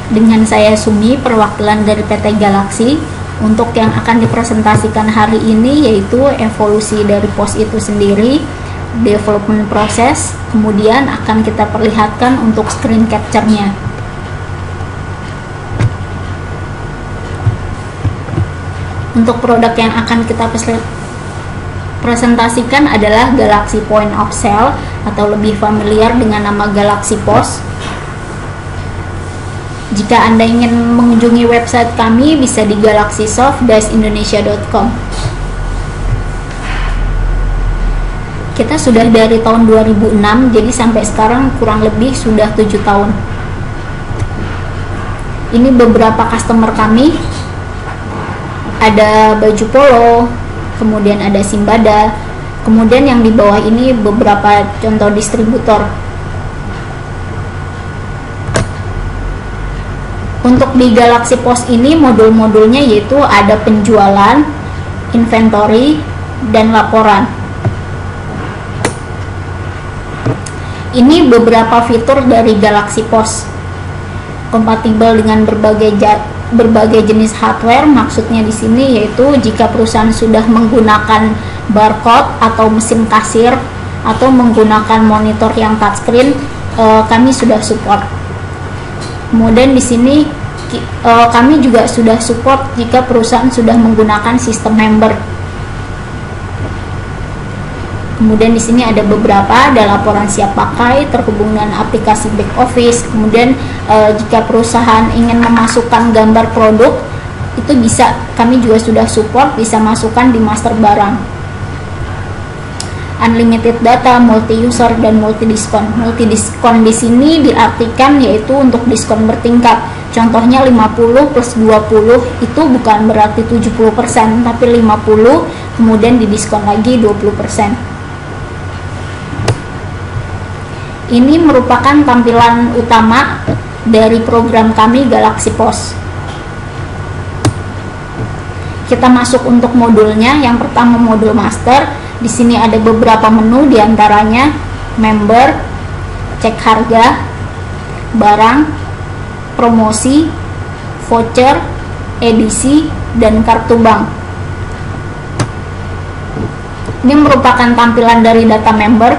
Dengan saya Sumi, perwakilan dari PT Galaxy. Untuk yang akan dipresentasikan hari ini yaitu evolusi dari POS itu sendiri, development proses, kemudian akan kita perlihatkan untuk screen capture-nya. Untuk produk yang akan kita presentasikan adalah Galaxy Point of Sale atau lebih familiar dengan nama Galaxy POS. Jika Anda ingin mengunjungi website kami bisa di galaxysoft-indonesia.com. Kita sudah dari tahun 2006, jadi sampai sekarang kurang lebih sudah 7 tahun. Ini beberapa customer kami. Ada baju polo, kemudian ada Simbada, kemudian yang di bawah ini beberapa contoh distributor. Untuk di Galaxy POS ini modul-modulnya yaitu ada penjualan, inventory, dan laporan. Ini beberapa fitur dari Galaxy POS. Kompatibel dengan berbagai jenis hardware, maksudnya di sini yaitu jika perusahaan sudah menggunakan barcode atau mesin kasir atau menggunakan monitor yang touchscreen, kami sudah support. Kemudian di sini kami juga sudah support jika perusahaan sudah menggunakan sistem member. Kemudian di sini ada beberapa, ada laporan siap pakai, terhubung dengan aplikasi back office. Kemudian jika perusahaan ingin memasukkan gambar produk, itu bisa, kami juga sudah support, bisa masukkan di master barang. Unlimited data, multi user, dan multi diskon. Multi diskon di sini diartikan yaitu untuk diskon bertingkat. Contohnya 50 plus 20 itu bukan berarti 70%, tapi 50 kemudian didiskon lagi 20%. Ini merupakan tampilan utama dari program kami Galaxy POS. Kita masuk untuk modulnya. Yang pertama modul master. Di sini ada beberapa menu, diantaranya member, cek harga, barang, promosi, voucher, edisi, dan kartu bank. Ini merupakan tampilan dari data member.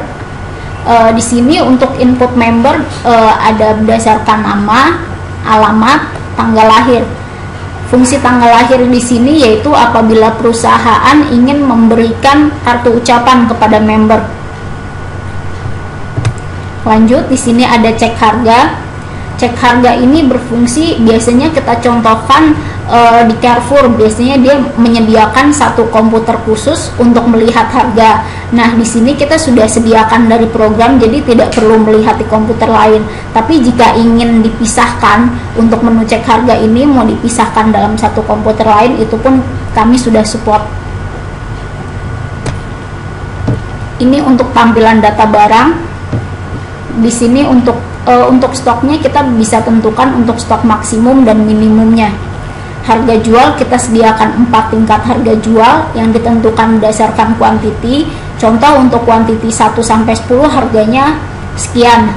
Di sini untuk input member ada berdasarkan nama, alamat, tanggal lahir. Fungsi tanggal lahir di sini yaitu apabila perusahaan ingin memberikan kartu ucapan kepada member. Lanjut, di sini ada cek harga. Cek harga ini berfungsi, biasanya kita contohkan di Carrefour, biasanya dia menyediakan satu komputer khusus untuk melihat harga. Nah, di sini kita sudah sediakan dari program, jadi tidak perlu melihat di komputer lain. Tapi jika ingin dipisahkan untuk menu cek harga ini mau dipisahkan dalam satu komputer lain, itu pun kami sudah support. Ini untuk tampilan data barang. Di sini untuk stoknya kita bisa tentukan untuk stok maksimum dan minimumnya. Harga jual kita sediakan 4 tingkat harga jual yang ditentukan berdasarkan kuantiti. Contoh untuk kuantiti 1 sampai 10 harganya sekian.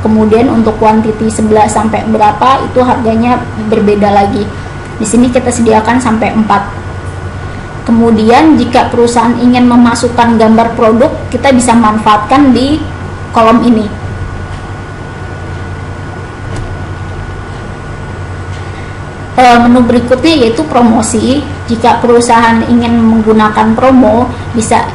Kemudian untuk kuantiti 11 sampai berapa itu harganya berbeda lagi. Di sini kita sediakan sampai 4. Kemudian jika perusahaan ingin memasukkan gambar produk, kita bisa manfaatkan di kolom ini. Menu berikutnya yaitu promosi. Jika perusahaan ingin menggunakan promo, bisa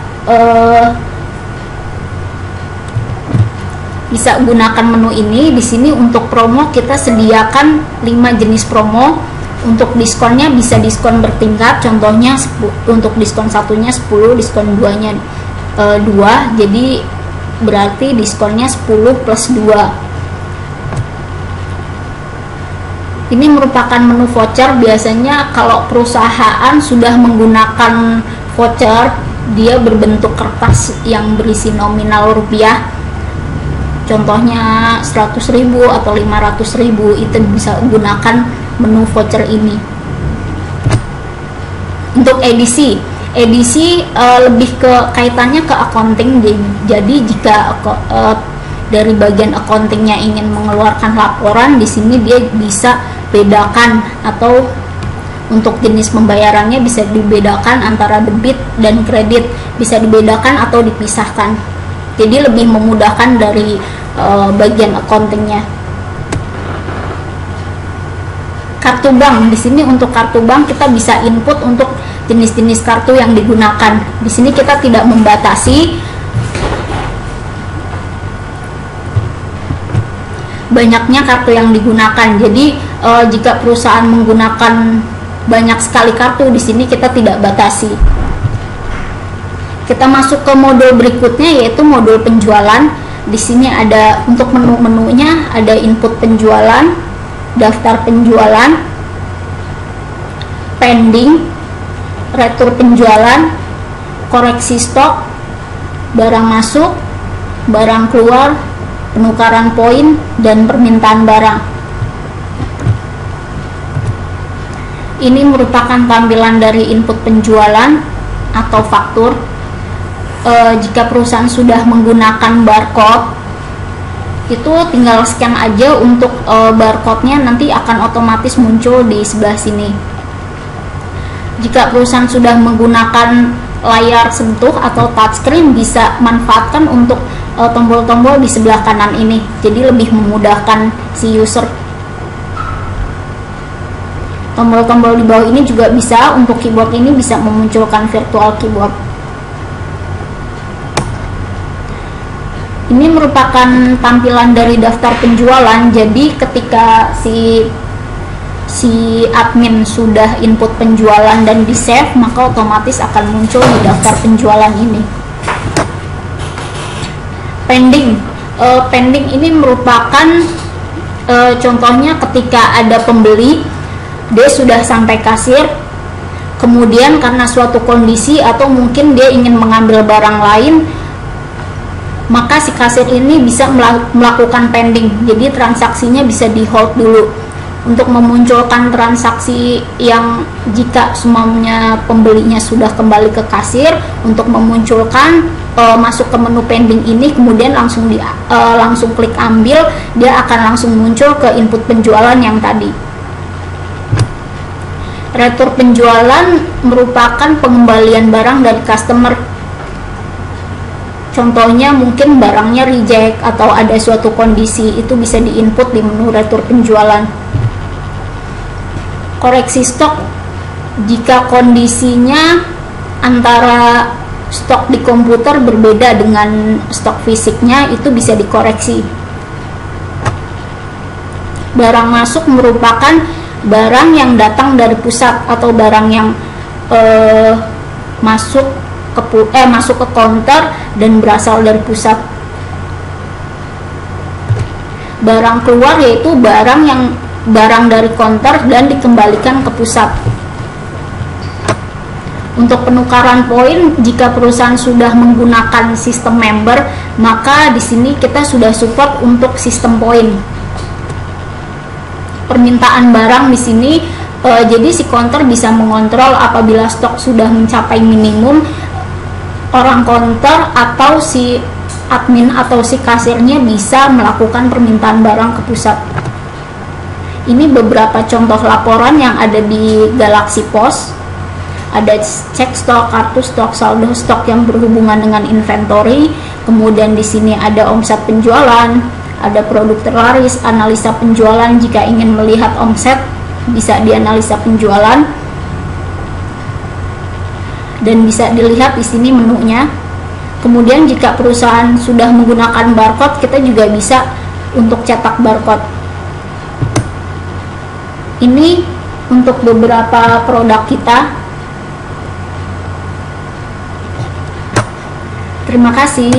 gunakan menu ini. Di sini untuk promo kita sediakan 5 jenis promo. Untuk diskonnya bisa diskon bertingkat. Contohnya untuk diskon satunya 10, diskon 2-nya 2. Jadi berarti diskonnya 10 plus 2. Ini merupakan menu voucher. Biasanya kalau perusahaan sudah menggunakan voucher, dia berbentuk kertas yang berisi nominal rupiah. Contohnya 100.000 atau 500.000, itu bisa gunakan menu voucher ini. Untuk edisi lebih ke kaitannya ke accounting. Jadi jika dari bagian accountingnya ingin mengeluarkan laporan, di sini dia bisa bedakan, atau untuk jenis pembayarannya bisa dibedakan antara debit dan kredit, bisa dibedakan atau dipisahkan. Jadi lebih memudahkan dari bagian accountingnya. Kartu bank, di sini untuk kartu bank kita bisa input untuk jenis-jenis kartu yang digunakan. Di sini kita tidak membatasi banyaknya kartu yang digunakan. Jadi jika perusahaan menggunakan banyak sekali kartu, di sini kita tidak batasi. Kita masuk ke modul berikutnya, yaitu modul penjualan. Di sini ada untuk menu-menunya, ada input penjualan, daftar penjualan, pending, retur penjualan, koreksi stok, barang masuk, barang keluar, penukaran poin, dan permintaan barang. Ini merupakan tampilan dari input penjualan atau faktur. Jika perusahaan sudah menggunakan barcode, itu tinggal scan aja untuk barcode-nya, nanti akan otomatis muncul di sebelah sini. Jika perusahaan sudah menggunakan layar sentuh atau touchscreen, bisa manfaatkan untuk tombol-tombol di sebelah kanan ini, jadi lebih memudahkan si user. Tombol-tombol di bawah ini juga bisa, untuk keyboard ini bisa memunculkan virtual keyboard. Ini merupakan tampilan dari daftar penjualan. Jadi ketika si admin sudah input penjualan dan di save, maka otomatis akan muncul di daftar penjualan ini. Pending, pending ini merupakan contohnya ketika ada pembeli, dia sudah sampai kasir, kemudian karena suatu kondisi atau mungkin dia ingin mengambil barang lain, maka si kasir ini bisa melakukan pending. Jadi transaksinya bisa di hold dulu. Untuk memunculkan transaksi yang jika semuanya pembelinya sudah kembali ke kasir, untuk memunculkan masuk ke menu pending ini, kemudian langsung klik ambil, dia akan langsung muncul ke input penjualan yang tadi. Retur penjualan merupakan pengembalian barang dari customer. Contohnya mungkin barangnya reject atau ada suatu kondisi, itu bisa diinput di menu retur penjualan. Koreksi stok, jika kondisinya antara stok di komputer berbeda dengan stok fisiknya, itu bisa dikoreksi. Barang masuk merupakan barang yang datang dari pusat atau barang yang masuk ke counter dan berasal dari pusat. Barang keluar yaitu barang dari counter dan dikembalikan ke pusat. Untuk penukaran poin, jika perusahaan sudah menggunakan sistem member, maka di sini kita sudah support untuk sistem poin. Permintaan barang di sini, jadi si counter bisa mengontrol apabila stok sudah mencapai minimum, orang counter atau si admin atau si kasirnya bisa melakukan permintaan barang ke pusat. Ini beberapa contoh laporan yang ada di Galaxy Pos. Ada cek stok, kartu stok, saldo stok yang berhubungan dengan inventory. Kemudian di sini ada omset penjualan, ada produk terlaris, analisa penjualan. Jika ingin melihat omset, bisa dianalisa penjualan. Dan bisa dilihat di sini menunya. Kemudian jika perusahaan sudah menggunakan barcode, kita juga bisa untuk cetak barcode. Ini untuk beberapa produk kita. Terima kasih.